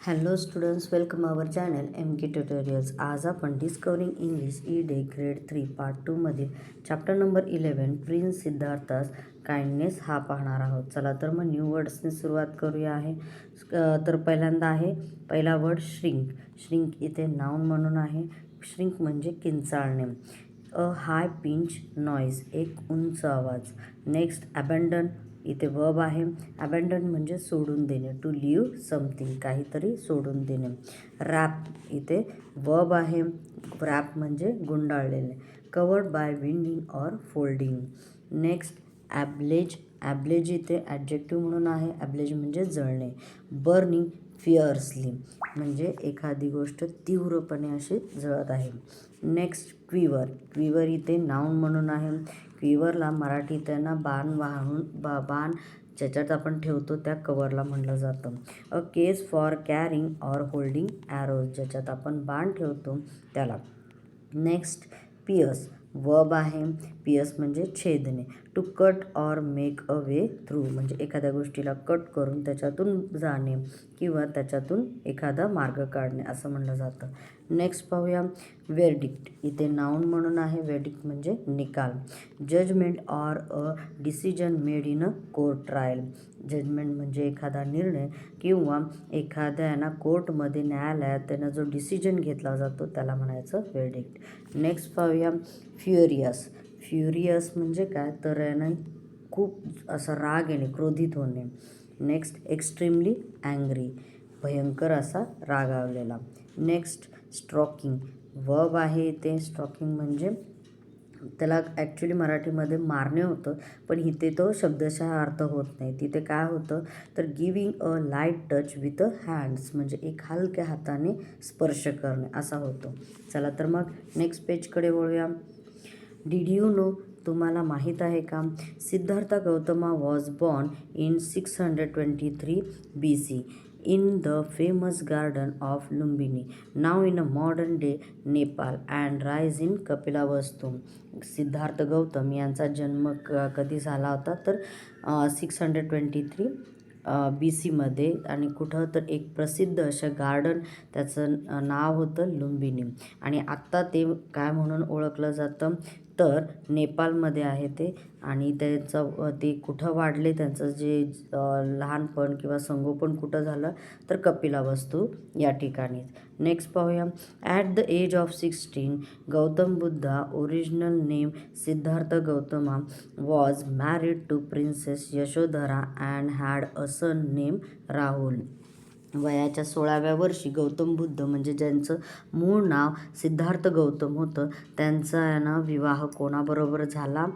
Hello students, welcome आवर channel M के tutorials. आज आपण discovering English day grade 3 part 2 मधील chapter number 11 prince सिद्धार्थास kindness हा पाहणार आहोत. चला तर मग न्यू वर्ड्सने सुरुवात करूया आहे. तर पहिल्यांदा आहे पहिला वर्ड श्रिंक. श्रिंक इथे नाउन म्हणून आहे. श्रिंक म्हणजे किंचाळणे. अ हाय पिंच नॉईज, एक उंच आवाज. नेक्स्ट अबॅन्डन, इथे वर्ब आहे. अबॅन्डन म्हणजे सोडून देणे, टू लिव्ह समथिंग, काहीतरी सोडून देणे. रॅप इथे वर्ब आहे. रॅप म्हणजे गुंडाळलेले. Covered by winding or folding. Next ablaze. Ablaze इथे ॲडजेक्टिव्ह म्हणून आहे. ॲब्लेज म्हणजे जळणे. बर्निंग फिअर्सली म्हणजे एखादी गोष्ट तीव्रपणे अशी जळत आहे. Next quiver. क्विवर इथे नाउन म्हणून आहे. क्विवरला मराठीत त्यांना बाण बाण ज्याच्यात आपण ठेवतो त्या कवरला म्हणलं जातं. A case for carrying or holding arrows, ज्याच्यात आपण बाण ठेवतो त्याला. Next pierce. वर्ब आहे. पियर्स म्हणजे छेदणे. To cut or make a way through म्हणजे एखाद्या गोष्टीला कट करून त्याच्यातून जाणे किंवा त्याच्यातून एखादा मार्ग काढणे असं म्हणलं जातं. नेक्स्ट पाहूया वेरडिक्ट. इथे नाउन म्हणून आहे. वेरडिक्ट म्हणजे निकाल. Judgement or a decision made in a court trial. Judgement म्हणजे एखादा निर्णय किंवा एखाद्या कोर्टमध्ये न्यायालयात त्यानं जो डिसिजन घेतला जातो त्याला म्हणायचं वेरडिक्ट. नेक्स्ट पाहूया फ्युरियस. फ्युरियस म्हणजे काय तर खूप असा राग येणे, क्रोधित होणे. नेक्स्ट एक्स्ट्रीमली ॲंग्री, भयंकर असा रागावलेला. Next stroking. वर्ब आहे इथे. स्ट्रोकिंग म्हणजे त्याला ॲक्च्युली मराठीमध्ये मारणे होतं, पण इथे तो शब्दशः अर्थ होत नाही. तिथे काय होतं तर giving a light touch with a hands म्हणजे एक हलक्या हाताने स्पर्श करणे असा होतो. चला तर मग नेक्स्ट पेजकडे वळूया. डिड यू नो, तुम्हाला माहीत आहे का? Siddharth Gautam was born in 623 BC in the famous garden of Lumbini, now in a modern day Nepal, and rise in Kapilavastu. Siddhartha Gautam यांचा जन्म कधी झाला होता तर 623 BCमध्ये आणि कुठं तर एक प्रसिद्ध असं गार्डन, त्याचं नाव होतं लुंबिनी. आणि आत्ता ते काय म्हणून ओळखलं जातं तर नेपाळमध्ये आहे ते. आणि ते कुठं वाढले, त्यांचं जे लहानपण किंवा संगोपन कुठं झालं तर कपिलावस्तू या ठिकाणी. नेक्स्ट पाहूया. At the age of 16 Gautam Buddha, original name Siddhartha Gautama, was married to princess Yashodhara and had a son name Rahul. वयाच्या 16व्या वर्षी गौतम बुद्ध म्हणजे ज्यांचं मूळ नाव सिद्धार्थ गौतम होतं त्यांचा विवाह कोणाबरोबर झाला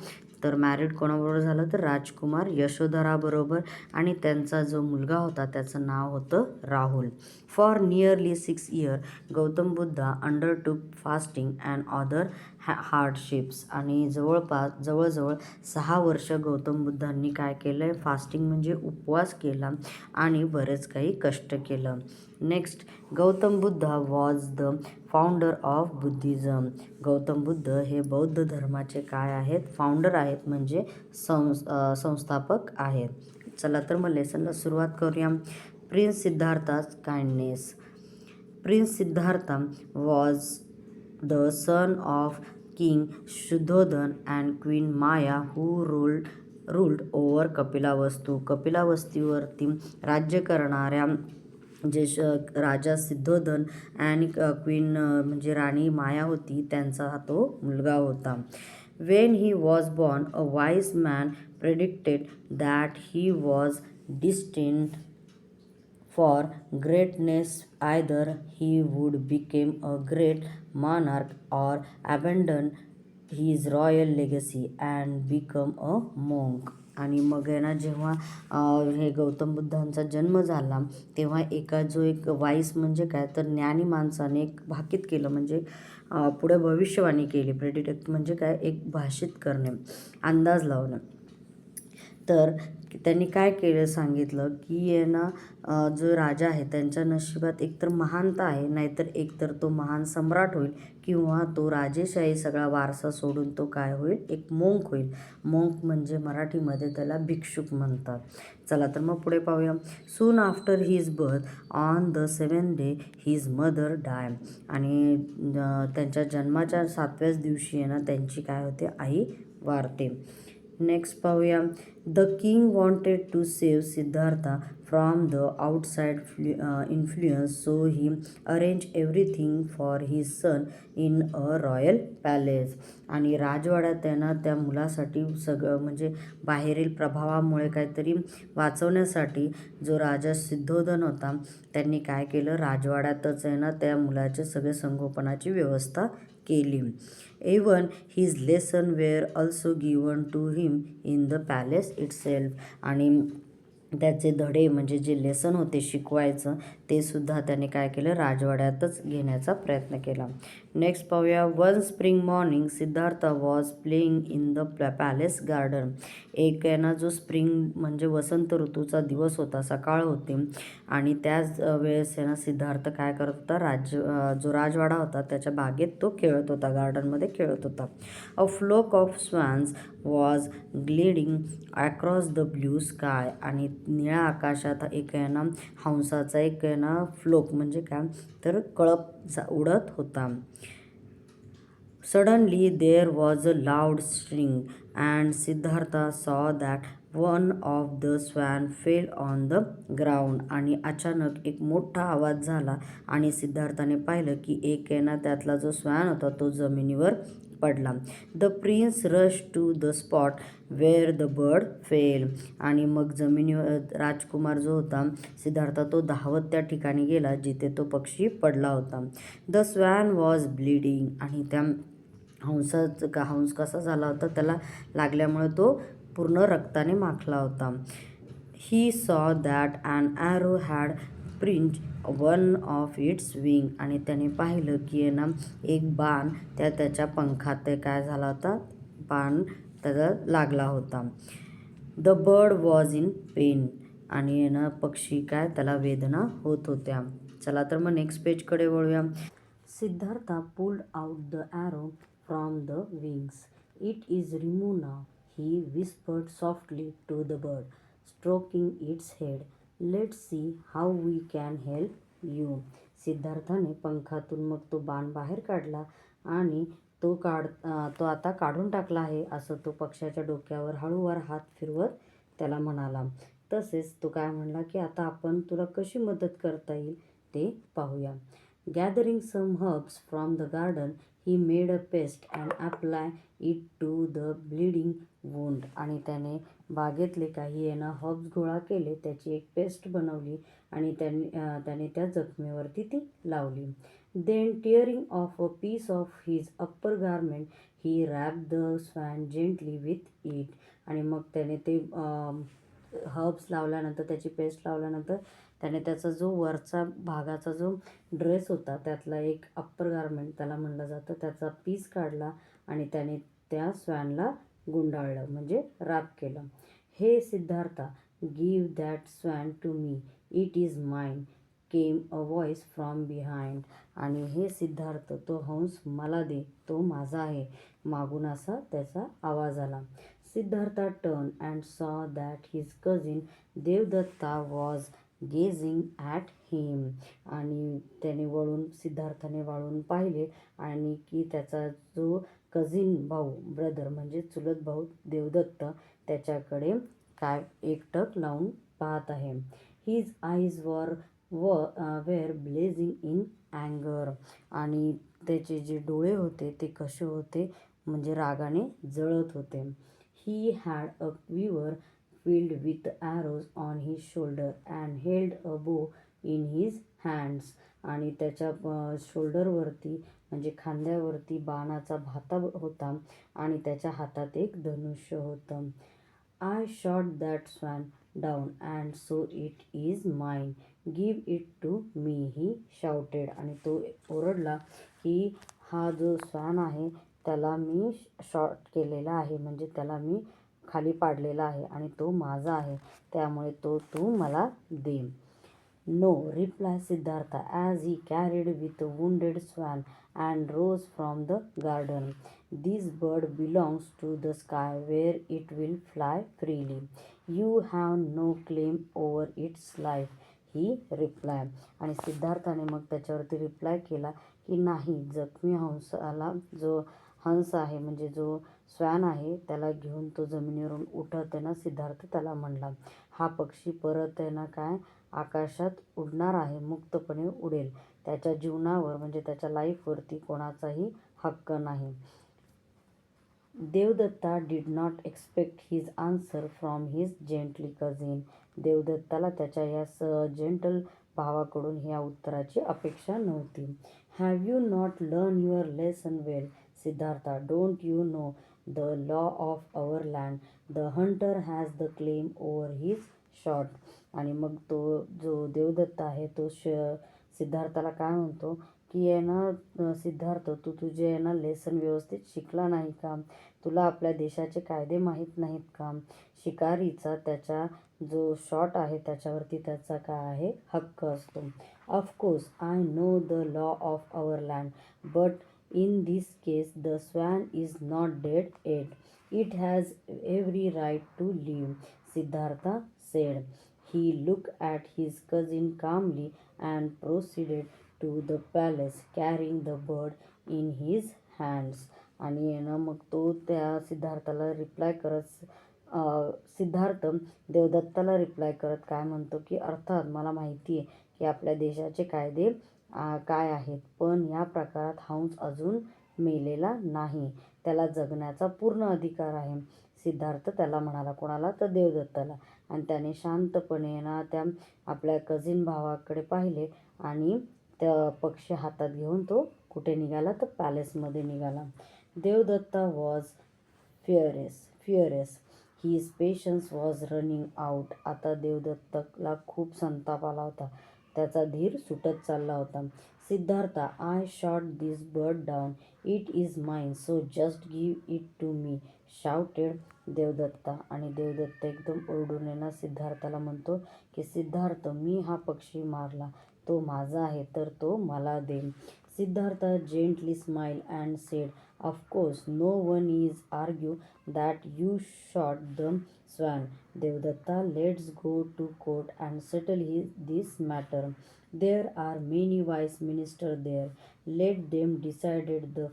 तर मॅरिड कोणाबरोबर झालं तर राजकुमार यशोधराबरोबर. आणि त्यांचा जो मुलगा होता त्याचं नाव होतं Rahul. For nearly 6 years Gautam Buddha undertook fasting and other hardships. आणि जवळजवळ 6 वर्ष गौतम बुद्धांनी काय केलं, फास्टिंग म्हणजे उपवास केला आणि बरेच काही कष्ट केलं. Next Gautam Buddha was the founder of Buddhism. Gautam Buddha हे बौद्ध धर्माचे काय आहेत, फाउंडर आहेत म्हणजे संस्थापक आहेत. चला तर मग लेसनला सुरुवात करूया. प्रिन्स सिद्धार्थास kindness. Prince Siddhartha was the son of king Shuddhodana and queen Maya who ruled over Kapilavastu. कपिलावस्तीवरती राज्य करणाऱ्या जे राजा सिद्धोधन आणि क्वीन म्हणजे राणी माया होती त्यांचा हा तो मुलगा होता. When he was born a wise man predicted that he was destined for greatness, either he would became a great monarch or abandon his royal legacy and become a monk. आणि मग जेव्हा हे गौतम बुद्धांचा जन्म झाला तेव्हा एक वाईस म्हणजे काय तर ज्ञानी माणसाने एक भाकीत केलं म्हणजे पुढे भविष्यवाणी केली. प्रेडिक्ट म्हणजे काय, एक भाषित करणे, अंदाज लावणं. तर की त्यांनी काय केलं सांगितलं की आहे ना जो राजा आहे त्यांच्या नशिबात एकतर महानता आहे, नाहीतर एकतर तो महान सम्राट होईल किंवा तो राजेशाही सगळा वारसा सोडून तो काय होईल, एक मोंक होईल. मोंक म्हणजे मराठीमध्ये त्याला भिक्षुक म्हणतात. चला तर मग पुढे पाहूया. Soon after his birth on the 7th day his mother die. आणि त्यांच्या जन्माच्या 7व्याच दिवशी आहे ना त्यांची काय होते, आई वारते. नेक्स्ट पाहूया. The king wanted to save Siddhartha from the outside influence, so he arrange everything for his son in a royal palace. आणि राजवाड्यात त्यांना त्या मुलासाठी सगळं म्हणजे बाहेरील प्रभावामुळे काहीतरी वाचवण्यासाठी जो राजा सिद्धोधन होता त्यांनी काय केलं, राजवाड्यातच आहे ना त्या मुलाचे सगळे संगोपनाची व्यवस्था केली. Even his lesson were also given to him in the palace itself. आणि त्याचे धडे म्हणजे जे लेसन होते शिकवायचं ते सुद्धा त्याने काय केलं, राजवाड्यातच घेण्याचा प्रयत्न केला. नेक्स्ट पाहूया. One spring morning Siddhartha was playing in the palace garden. एक आहे ना जो स्प्रिंग म्हणजे वसंत ऋतूचा दिवस होता, सकाळ होते आणि त्याच वेळेस आहे ना सिद्धार्थ काय करत होता, जो राजवाडा होता त्याच्या बागेत तो खेळत होता, गार्डनमध्ये खेळत होता. A flock of swans was gliding across the blue sky. आणि निळ्या आकाशात एक आहे ना हंसाचा एक आहे ना फ्लोक म्हणजे काय तर कळप उडत होता. Suddenly there was a loud string and Siddhartha saw that one of the swan fell on the ground. आणि अचानक एक मोठा आवाज झाला आणि सिद्धार्थाने पाहिलं की एक आहे ना त्यातला जो स्वॅन होता तो जमिनीवर पडला. The prince rush to the spot where the bird fell. आणि मग जमिनीवर राजकुमार जो होता सिद्धार्थ तो धावत त्या ठिकाणी गेला जिथे तो पक्षी पडला होता. The swan was bleeding. आणि त्या हंस कसा झाला होता, त्याला लागल्यामुळे तो पूर्ण रक्ताने माखला होता. He saw that an arrow had print one of its wing. आणि त्याने पाहिलं की आहे ना एक बाण त्याच्या पंखात ते काय झाला होता, बाण त्याचा लागला होता. The bird was in pen. आणि आहे ना पक्षी काय त्याला वेदना होत होत्या. चला तर मग नेक्स्ट पेजकडे वळूया. Siddhartha pulled out the arrow from the wings. It is remove now, he whispered softly to the bird, stroking its head. Let's see how we can help you. सिद्धार्थाने पंखातून मग तो बाण बाहेर काढला आणि तो आता काढून टाकला आहे असं तो पक्ष्याच्या डोक्यावर हळूवार हात फिरवत त्याला म्हणाला. तसेच तो काय म्हणला की आता आपण तुला कशी मदत करता येईल ते पाहूया. Gathering some herbs from the garden he made a paste and apply it to the bleeding wound. आणि त्याने बागेतले काही आहे ना हर्ब्स गोळा केले, त्याची एक पेस्ट बनवली आणि त्याने त्या जखमेवरती ती लावली. Then tearing off a piece of his upper garment he wrapped the swan gently with it. आणि मग त्याने ते हर्ब्स लावल्यानंतर त्याची पेस्ट लावल्यानंतर त्याने त्याचा जो वरचा भागाचा जो ड्रेस होता त्यातला एक अप्पर गारमेंट त्याला म्हणलं जातं त्याचा पीस काढला आणि त्याने त्या स्वॅनला गुंडाळलं म्हणजे रॅप केलं. Hey Siddhartha, give that swan to me, it is mine, came a voice from behind. आणि हे सिद्धार्थ, तो हंस मला दे, तो माझा आहे, मागून असा त्याचा आवाज आला. Siddhartha turn and saw that his cousin Devadatta was gazing at him. आणि सिद्धार्थाने वळून पाहिले आणि की त्याचा जो कझिन भाऊ ब्रदर म्हणजे चुलत भाऊ देवदत्त त्याच्याकडे काय एकटक लावून पाहत आहे. His eyes were blazing in अँगर. आणि त्याचे जे डोळे होते ते कसे होते म्हणजे रागाने जळत होते. He had a quiver filled with arrows on his shoulder and held a bow in his hands. आणि त्याच्या शोल्डरवरती म्हणजे खांद्यावरती बाणाचा भाता होता आणि त्याच्या हातात एक धनुष्य होतं. I shot that swan down and so it is mine, give it to me, he shouted. आणि तो ओरडला की हा जो स्वॅन आहे त्याला मी शॉट केलेला आहे म्हणजे त्याला मी खाली पाडलेला आहे आणि तो माझा आहे, त्यामुळे तो तू मला दे. No, replied Siddhartha as he carried with the wounded swan and rose from the garden. This bird belongs to the sky where it will fly freely. You have no claim over its life, he replied. आणि सिद्धार्थाने मग त्याच्यावरती reply केला की नाही, जखमी हंसाला जो हंस आहे म्हणजे जो स्वॅन आहे त्याला घेऊन तो जमिनीवरून उठत आहे ना, सिद्धार्थ त्याला म्हणला, हा पक्षी परत आहे ना काय आकाशात उडणार आहे, मुक्तपणे उडेल. त्याच्या जीवनावर म्हणजे त्याच्या लाईफवरती कोणाचाही हक्क नाही. Devadatta did not expect his answer from his gently cousin. देवदत्ताला त्याच्या या जेंटल भावाकडून ह्या उत्तराची अपेक्षा नव्हती. Have you not learn your lesson well Siddhartha? Don't you know the law of our land? The hunter has the claim over his shot. आणि मग तो जो देवदत्त आहे तो सिद्धार्थाला काय म्हणतो की आहे ना, सिद्धार्थ तू तुझे आहे ना लेसन व्यवस्थित शिकला नाही का? तुला आपल्या देशाचे कायदे माहीत नाहीत का? शिकारीचा त्याच्या जो शॉट आहे त्याच्यावरती त्याचा काय आहे हक्क असतो. Of course I know the law of our land, but in this case the swan is not dead yet. It has every right to live, Siddhartha said. He looked at his cousin calmly and proceeded to the palace carrying the bird in his hands. आणि ना मग तो त्या सिद्धार्थाला reply करत Siddharth देवदत्ताला reply करत काय म्हणतो की अर्थात मला माहिती आहे की आपल्या देशाचे कायदे काय आहेत, पण या प्रकारात हंस अजून मेलेला नाही, त्याला जगण्याचा पूर्ण अधिकार आहे. सिद्धार्थ त्याला म्हणाला, कोणाला? तर देवदत्ताला. आणि त्याने शांतपणे ना त्या आपल्या कझिन भावाकडे पाहिले आणि त्या पक्षी हातात घेऊन तो कुठे निघाला तर पॅलेसमध्ये निघाला. Devdatta was furious. His patience was running out. आता देवदत्तला खूप संताप आला होता, त्याचा धीर सुटत चालला होता. Siddhartha, I shot this bird down. It is mine, so just give it to me, shouted Devadatta. आणि देवदत्त एकदम ओरडून येणार सिद्धार्थाला म्हणतो की सिद्धार्थ, मी हा पक्षी मारला, तो माझा आहे, तर तो मला दे. Siddhartha gently smile and said, of course no one is argue that you shot the swan. Devadatta, let's go to court and settle this matter. There are many wise minister there. Let them decided the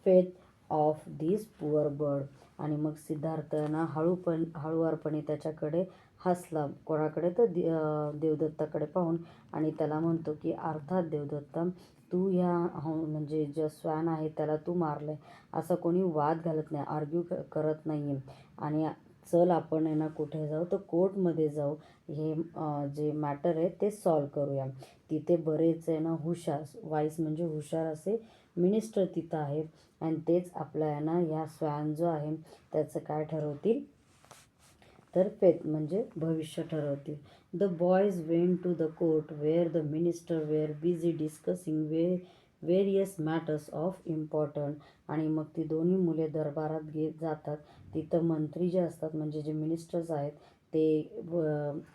fate of this poor bird. आणि मग सिद्धार्थानं हळुवारपणे त्याच्याकडे हसला, कोणाकडे तर देवदत्ताकडे पाहून, आणि त्याला म्हणतो की अर्थात देवदत्ता, तू ह्या म्हणजे जो स्वॅन आहे त्याला तू मारलंय असं कोणी वाद घालत नाही, आर्ग्यू करत नाही आहे. आणि चल आपण आहे ना कुठे जाऊ तर कोर्टमध्ये जाऊ, हे जे मॅटर आहे ते सॉल्व करूया. तिथे बरेच आहे ना हुशार, वाईस म्हणजे हुशार असे मिनिस्टर तिथं आहेत आणि तेच आपल्या आहे ना ह्या स्वॅन जो आहे त्याचं काय ठरवतील तर फेथ म्हणजे भविष्य ठरवतील. The boys went to the court where the minister were busy discussing various matters of important. आणि मग ती दोन्ही मुले दरबारात जातात. तिथं मंत्री जे असतात म्हणजे जे मिनिस्टर्स आहेत ते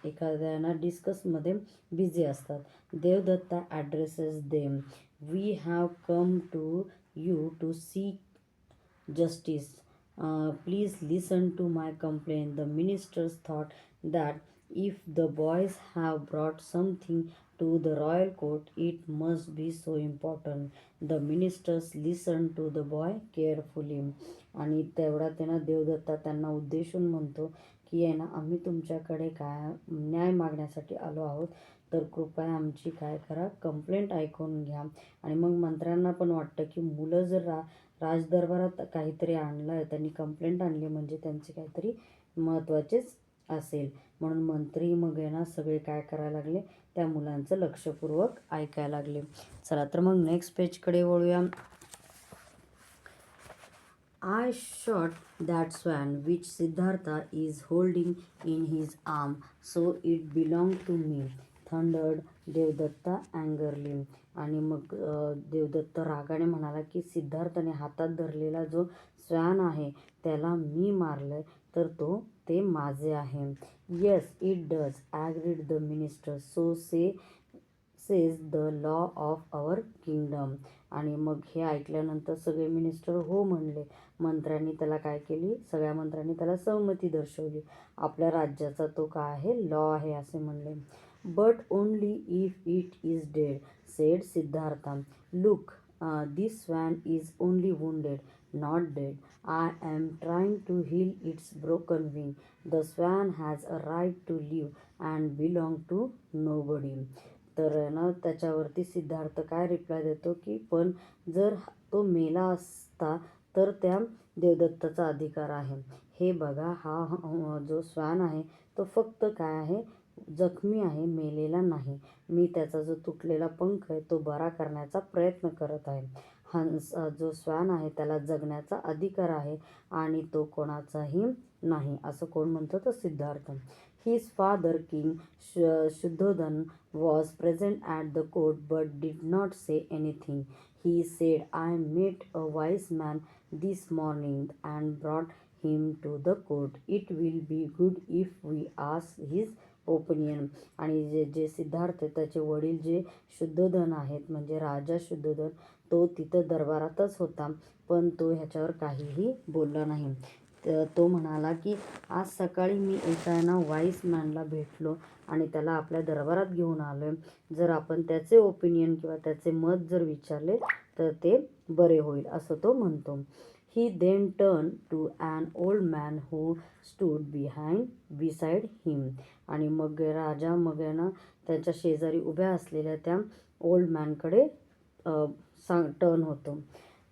एखाद्या डिस्कसमध्ये बिझी असतात. Devadatta addresses them, we have come to you to seek justice. Please listen to my complaint. The ministers thought that if the boys have brought something to the royal court, it must be so important. The ministers listened to the boy carefully. आणि तेवढा त्यांना देवदत्ता त्यांना उद्देशून म्हणतो की आहे ना, आम्ही तुमच्याकडे काय न्याय मागण्यासाठी आलो आहोत, तर कृपया आमची काय करा, कंप्लेंट ऐकून घ्या. आणि मग मंत्र्यांना पण वाटतं की मुलं जर राजदरबारात काहीतरी आणलं आहे, त्यांनी कंप्लेंट आणली म्हणजे त्यांचे काहीतरी महत्त्वाचेच असेल, म्हणून मंत्री मग आहे ना सगळे काय करायला लागले, त्या मुलांचं लक्षपूर्वक ऐकायला लागले. चला तर मग नेक्स्ट पेजकडे वळूया. I shot that swan which Siddhartha is holding in his arm, so it belong to me, thundered Devadatta angrily. आणि मग देवदत्त रागाने म्हणाला की सिद्धार्थाने हातात धरलेला जो स्वॅन आहे त्याला मी मारलं, तर ते माझे आहे. Yes it does agreed the minister, so says the law of our kingdom. आणि मग हे ऐकल्यानंतर सगळे मिनिस्टर हो म्हणले. मंत्र्यांनी त्याला काय केली, सगळ्या मंत्र्यांनी त्याला सहमती दर्शवली. आपल्या राज्याचा तो काय आहे, लॉ आहे असे म्हणले. But only if it is dead, said Siddhartha. Look, this swan is only wounded, not dead. I am trying to heal its broken wing. The swan has a right to live and belong to nobody. तर ना त्याच्यावरती सिद्धार्थ काय reply देतो की पण जर तो मेला असता तर त्या देवदत्ताचा अधिकार आहे. हे बघा, हा जो श्वान आहे तो फक्त काय आहे, जखमी आहे, मेलेला नाही. मी त्याचा जो तुटलेला पंख आहे तो बरा करण्याचा प्रयत्न करत आहे. हंस जो श्वान आहे त्याला जगण्याचा अधिकार आहे आणि तो कोणाचाही नाही, असं कोण म्हणतं, तर Siddharth. His father, King Shuddhodhan, was present at the court but did not say anything. He said, I met a wise man this morning and brought him to the court. It will be good if we ask his opinion. आणि जे सिद्धार्थ त्याचे वडील जे शुद्धोधन आहेत, म्हणजे राजा शुद्धोधन, तो तिथं दरबारातच होता, पण तो ह्याच्यावर काहीही बोलला नाही. तो म्हणाला की आज सकाळी मी एका वाईस मॅनला भेटलो आणि त्याला आपल्या दरबारात घेऊन आलो आहे. जर आपण त्याचे ओपिनियन किंवा त्याचे मत जर विचारले तर ते बरे होईल, असं तो म्हणतो. He then turn to an old man who stood beside him. आणि मग राजा मग त्याच्या शेजारी उभ्या असलेल्या त्या ओल्ड मॅनकडे टर्न होतो.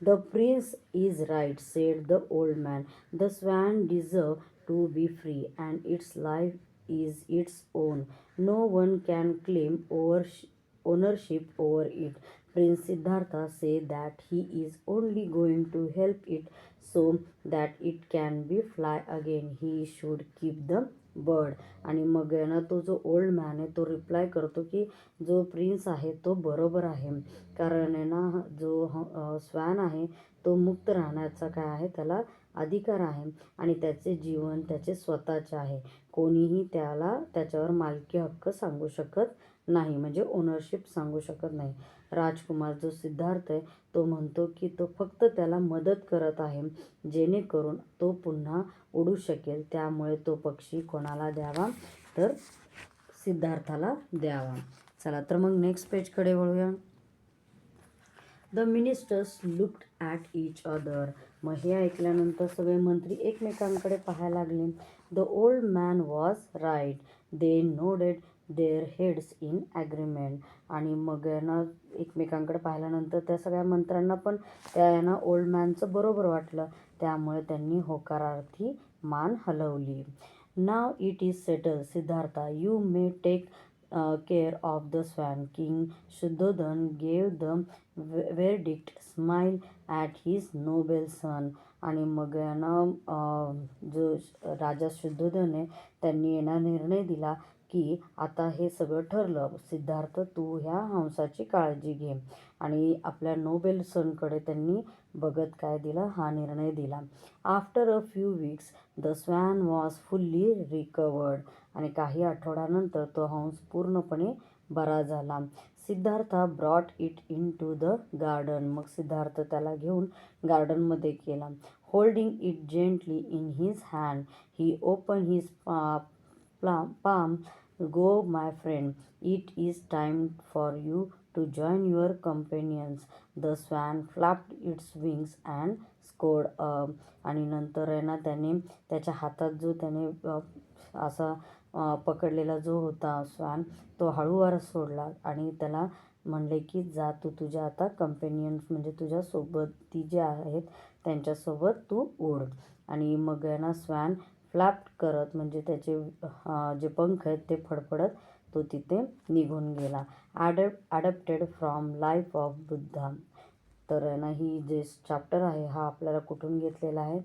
The prince is right, said the old man. The swan deserves to be free, and its life is its own. No one can claim ownership over it. Prince Siddhartha said that he is only going to help it so that it can be fly again. He should keep the bird. आणि मग तो जो old man आहे तो reply करतो की जो prince आहे तो बरोबर आहे, कारण जो स्वॅन आहे तो मुक्त राहण्याचा काय आहे, त्याला अधिकार आहे आणि त्याचे जीवन त्याचे स्वतःचे आहे. कोणीही त्याच्यावर मालकी हक्क सांगू शकत नाही, म्हणजे ओनरशिप सांगू शकत नाही. राजकुमार जो सिद्धार्थ आहे तो म्हणतो की तो फक्त त्याला मदत करत आहे जेणेकरून तो पुन्हा उडू शकेल. त्यामुळे तो पक्षी कोणाला द्यावा, तर सिद्धार्थाला द्यावा. चला तर मग नेक्स्ट पेजकडे वळूया. The ministers looked at each other. मग हे ऐकल्यानंतर सगळे मंत्री एकमेकांकडे पाहायला लागले. The old man was right, they nodded their heads in agreement. आणि मग एकमेकांकडे पाहिल्यानंतर त्या सगळ्या मंत्र्यांना पण त्या ओल्ड मॅनचं बरोबर वाटलं, त्यामुळे त्यांनी होकारार्थी मान हलवली. Now it is settle Siddhartha, you may take care of the swan. King Shuddhodana gave the verdict, smile at his noble son. आणि मग जो राजा शुद्धोधन आहे त्यांनी निर्णय दिला की आता हे सगळं ठरलं, सिद्धार्थ तू ह्या हंसाची काळजी घे. आणि आपल्या नोबेल सनकडे त्यांनी बघत काय दिला, हा निर्णय दिला. After a few weeks the swan was fully recovered. आणि काही आठवड्यानंतर तो हंस पूर्णपणे बरा झाला. Siddhartha brought it into the garden. मग सिद्धार्थ त्याला घेऊन गार्डनमध्ये गेला. Holding it gently in his hand, he open his palm. Go, my friend, it is time for you to join your companions. The swan flapped its wings and scored up. आणि नंतर त्याने त्याच्या हातात जो त्याने असा पकडलेला जो होता स्वान तो हळूवार सोडला आणि त्याला म्हणले की जा तू तुझ्या आता कंपेनियन्स म्हणजे तुझ्या सोबती जे आहेत त्यांच्यासोबत तू उड. आणि मग स्वॅन फ्लॅप करत म्हणजे त्याचे जे पंख आहेत ते फडफडत तो तिथे निघून गेला. Adapted from life of Buddha. तर ही जे चॅप्टर आहे हा आपल्याला कुठून घेतलेला आहे,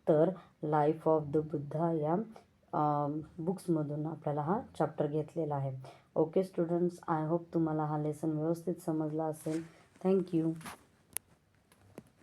तर लाईफ ऑफ द बुद्धा या बुक्समधून आपल्याला हा चॅप्टर घेतलेला आहे. ओके स्टुडंट्स, आय होप तुम्हाला हा लेसन व्यवस्थित समजला असेल. थँक्यू.